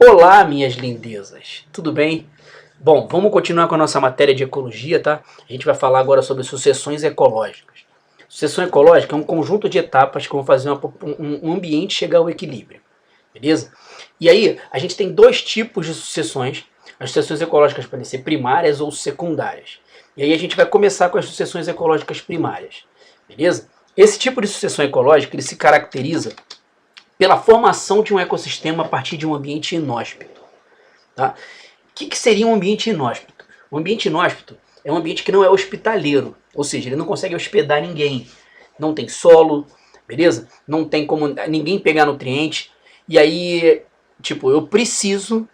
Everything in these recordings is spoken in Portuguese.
Olá, minhas lindezas, tudo bem? Bom, vamos continuar com a nossa matéria de ecologia, tá? A gente vai falar agora sobre sucessões ecológicas. Sucessão ecológica é um conjunto de etapas que vão fazer um ambiente chegar ao equilíbrio, beleza? E aí, a gente tem dois tipos de sucessões. As sucessões ecológicas podem ser primárias ou secundárias. E aí a gente vai começar com as sucessões ecológicas primárias, beleza? Esse tipo de sucessão ecológica, ele se caracteriza pela formação de um ecossistema a partir de um ambiente inóspito. Tá? O que seria um ambiente inóspito? Um ambiente inóspito é um ambiente que não é hospitaleiro, ou seja, ele não consegue hospedar ninguém. Não tem solo, beleza? Não tem como ninguém pegar nutriente. E aí, tipo, eu preciso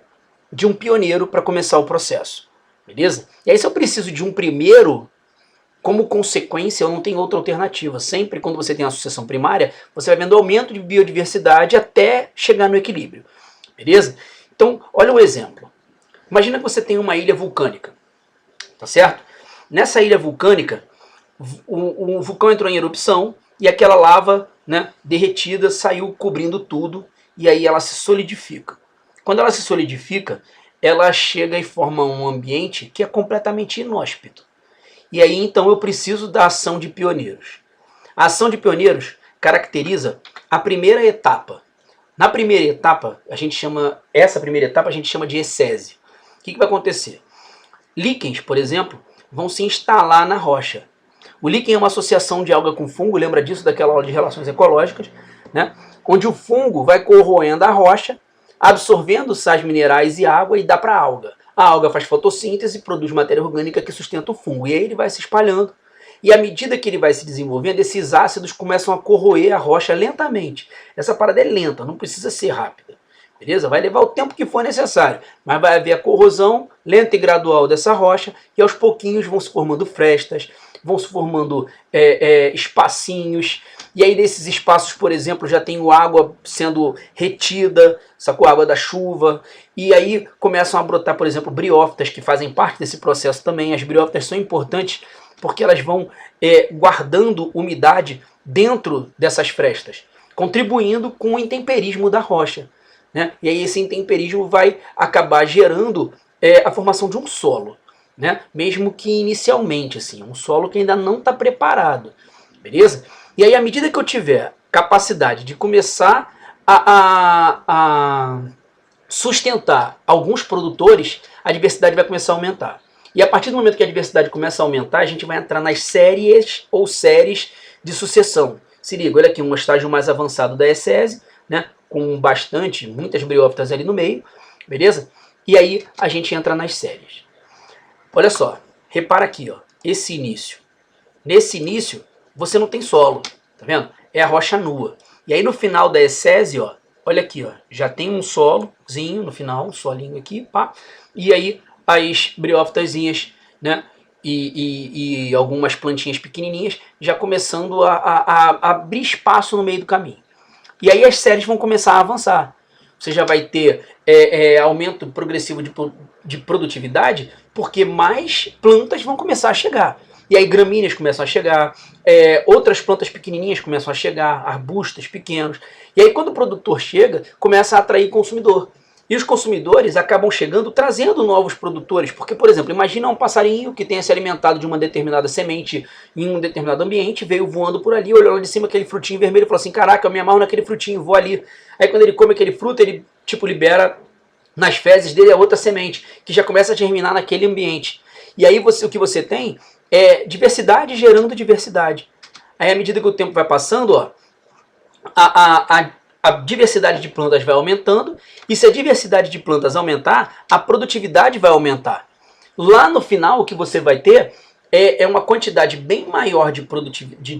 de um pioneiro para começar o processo, beleza? E aí se eu preciso de um primeiro, como consequência, eu não tenho outra alternativa. Sempre quando você tem a sucessão primária, você vai vendo aumento de biodiversidade até chegar no equilíbrio. Beleza? Então, olha um exemplo. Imagina que você tem uma ilha vulcânica. Tá certo? Nessa ilha vulcânica, o vulcão entrou em erupção e aquela lava, né, derretida saiu cobrindo tudo e aí ela se solidifica. Quando ela se solidifica, ela chega e forma um ambiente que é completamente inóspito. E aí então eu preciso da ação de pioneiros. A ação de pioneiros caracteriza a primeira etapa. Na primeira etapa, essa primeira etapa a gente chama de ecese. O que vai acontecer? Líquens, por exemplo, vão se instalar na rocha. O líquen é uma associação de alga com fungo, lembra disso daquela aula de relações ecológicas, né? Onde o fungo vai corroendo a rocha, absorvendo sais minerais e água e dá para a alga. A alga faz fotossíntese e produz matéria orgânica que sustenta o fungo. E aí ele vai se espalhando. E à medida que ele vai se desenvolvendo, esses ácidos começam a corroer a rocha lentamente. Essa parada é lenta, não precisa ser rápida. Beleza? Vai levar o tempo que for necessário. Mas vai haver a corrosão lenta e gradual dessa rocha. E aos pouquinhos vão se formando frestas, vão se formando espacinhos. E aí nesses espaços, por exemplo, já tem água sendo retida, sacou? A água da chuva. E aí começam a brotar, por exemplo, briófitas, que fazem parte desse processo também. As briófitas são importantes porque elas vão guardando umidade dentro dessas frestas, contribuindo com o intemperismo da rocha, né? E aí esse intemperismo vai acabar gerando a formação de um solo, né? Mesmo que inicialmente, assim, um solo que ainda não está preparado, beleza? E aí, à medida que eu tiver capacidade de começar a sustentar alguns produtores, a diversidade vai começar a aumentar. E a partir do momento que a diversidade começa a aumentar, a gente vai entrar nas séries ou séries de sucessão. Se liga, olha aqui, um estágio mais avançado da ecese, né, com muitas briófitas ali no meio, beleza? E aí a gente entra nas séries. Olha só, repara aqui, ó, esse início. Nesse início, você não tem solo, tá vendo? É a rocha nua. E aí no final da ecese, ó, olha aqui, ó, já tem um solozinho no final, um solinho aqui, pá. E aí as briófitazinhas, né, e algumas plantinhas pequenininhas já começando a abrir espaço no meio do caminho. E aí as séries vão começar a avançar. Você já vai ter aumento progressivo de produtividade, porque mais plantas vão começar a chegar. E aí gramíneas começam a chegar, outras plantas pequenininhas começam a chegar, arbustos pequenos. E aí quando o produtor chega, começa a atrair consumidor. E os consumidores acabam chegando trazendo novos produtores. Porque, por exemplo, imagina um passarinho que tenha se alimentado de uma determinada semente em um determinado ambiente, veio voando por ali, olhou lá de cima aquele frutinho vermelho e falou assim, caraca, eu me amarro naquele frutinho, vou ali. Aí quando ele come aquele fruto, ele tipo libera nas fezes dele a outra semente, que já começa a germinar naquele ambiente. E aí o que você tem é diversidade gerando diversidade. Aí à medida que o tempo vai passando, ó, a diversidade de plantas vai aumentando, e se a diversidade de plantas aumentar, a produtividade vai aumentar. Lá no final, o que você vai ter é uma quantidade bem maior de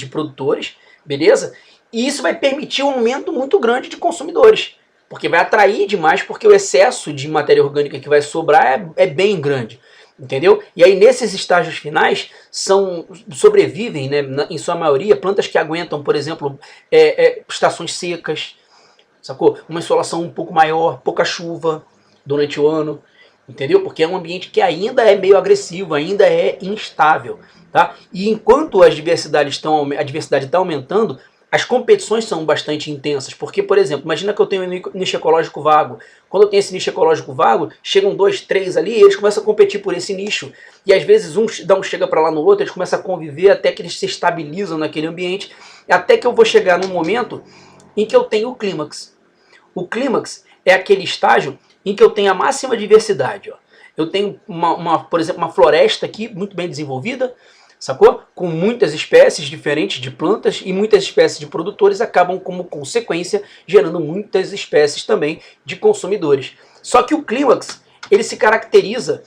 produtores, beleza? E isso vai permitir um aumento muito grande de consumidores, porque vai atrair demais, porque o excesso de matéria orgânica que vai sobrar é bem grande. Entendeu? E aí nesses estágios finais sobrevivem, né, em sua maioria, plantas que aguentam, por exemplo, estações secas, sacou? Uma insolação um pouco maior, pouca chuva durante o ano, entendeu? Porque é um ambiente que ainda é meio agressivo, ainda é instável, tá? E enquanto a diversidade está aumentando, as competições são bastante intensas, porque, por exemplo, imagina que eu tenho um nicho ecológico vago. Quando eu tenho esse nicho ecológico vago, chegam 2, 3 ali e eles começam a competir por esse nicho. E às vezes um chega para lá no outro, eles começam a conviver até que eles se estabilizam naquele ambiente, até que eu vou chegar num momento em que eu tenho o clímax. O clímax é aquele estágio em que eu tenho a máxima diversidade. Ó. Eu tenho, por exemplo, uma floresta aqui muito bem desenvolvida, sacou? Com muitas espécies diferentes de plantas e muitas espécies de produtores acabam como consequência gerando muitas espécies também de consumidores. Só que o clímax, ele se caracteriza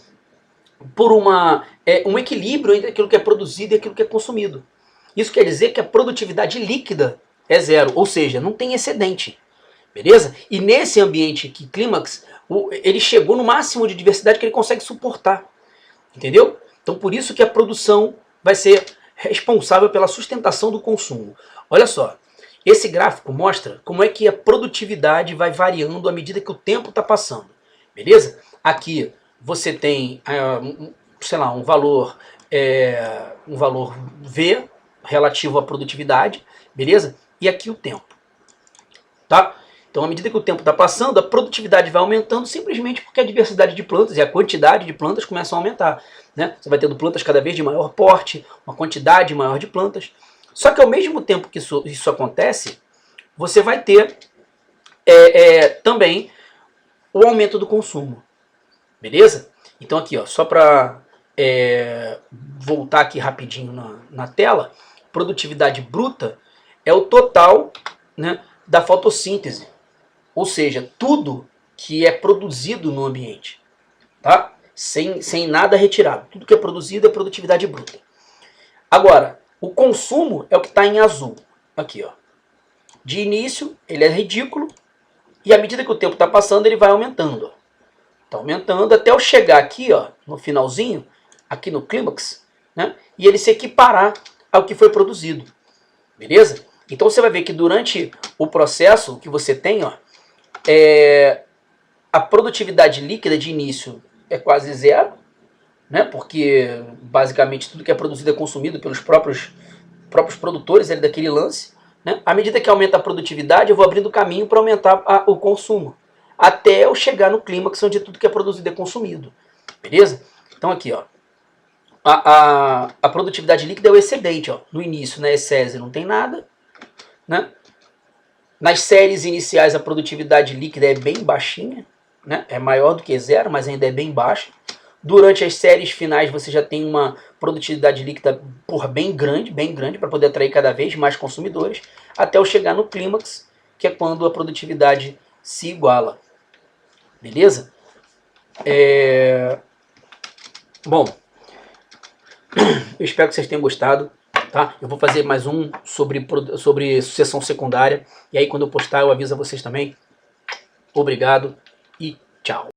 por um equilíbrio entre aquilo que é produzido e aquilo que é consumido. Isso quer dizer que a produtividade líquida é zero, ou seja, não tem excedente. Beleza? E nesse ambiente aqui, clímax, ele chegou no máximo de diversidade que ele consegue suportar. Entendeu? Então por isso que a produção vai ser responsável pela sustentação do consumo. Olha só, esse gráfico mostra como é que a produtividade vai variando à medida que o tempo está passando. Beleza? Aqui você tem, sei lá, um valor V relativo à produtividade, beleza? E aqui o tempo. Tá? Então, à medida que o tempo está passando, a produtividade vai aumentando simplesmente porque a diversidade de plantas e a quantidade de plantas começam a aumentar. Né? Você vai tendo plantas cada vez de maior porte, uma quantidade maior de plantas. Só que ao mesmo tempo que isso acontece, você vai ter também o aumento do consumo. Beleza? Então aqui, ó, só para voltar aqui rapidinho na tela, produtividade bruta é o total, né, da fotossíntese. Ou seja, tudo que é produzido no ambiente, tá? Sem nada retirado. Tudo que é produzido é produtividade bruta. Agora, o consumo é o que está em azul. Aqui, ó. De início, ele é ridículo. E à medida que o tempo está passando, ele vai aumentando. Está aumentando até eu chegar aqui, ó, no finalzinho, aqui no clímax, né? E ele se equiparar ao que foi produzido. Beleza? Então você vai ver que durante o processo que você tem, ó, a produtividade líquida de início é quase zero, né? Porque basicamente tudo que é produzido é consumido pelos próprios produtores ali daquele lance. Né? À medida que aumenta a produtividade, eu vou abrindo caminho para aumentar o consumo, até eu chegar no clímax onde tudo que é produzido é consumido. Beleza? Então aqui, ó, a produtividade líquida é o excedente. Ó. No início, na excese, não tem nada. Né? Nas séries iniciais a produtividade líquida é bem baixinha, né? É maior do que zero, mas ainda é bem baixa. Durante as séries finais você já tem uma produtividade líquida bem grande, para poder atrair cada vez mais consumidores, até eu chegar no clímax, que é quando a produtividade se iguala. Beleza? Bom, eu espero que vocês tenham gostado. Tá? Eu vou fazer mais um sobre sucessão secundária. E aí quando eu postar eu aviso a vocês também. Obrigado e tchau.